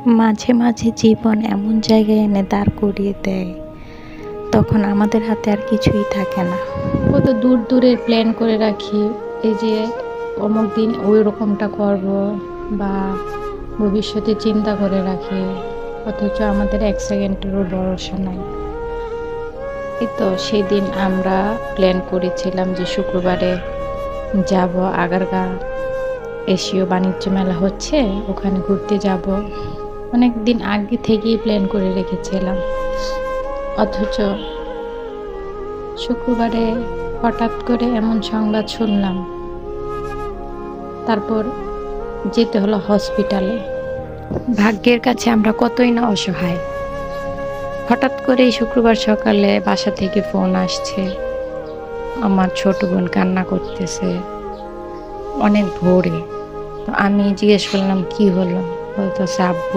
মাঝে মাঝে জীবন এমন জায়গায় এনে দাঁড় করিয়ে দেয়, তখন আমাদের হাতে আর কিছুই থাকে না। কত দূর দূরের প্ল্যান করে রাখি, এই যে অমুক দিন ওই রকমটা করব, বা ভবিষ্যতে চিন্তা করে রাখি, অথচ আমাদের এক সেকেন্ডেরও ভরসা নাই। এই তো সেদিন আমরা প্ল্যান করেছিলাম যে শুক্রবারে যাব আগারগাঁ, এশীয় বাণিজ্য মেলা হচ্ছে, ওখানে ঘুরতে যাব। অনেক দিন আগে থেকেই প্ল্যান করে রেখেছিলাম, অথচ শুক্রবারে হঠাৎ করে এমন সংবাদ শুনলাম। তারপর যেতে হলো হসপিটালে। ভাগ্যের কাছে আমরা কতই না অসহায়। হঠাৎ করেই শুক্রবার সকালে বাসা থেকে ফোন আসছে, আমার ছোট বোন কান্না করতেছে অনেক ভোরে। তো আমি জিজ্ঞেস করলাম কি হলো, বলতেছে আব্বু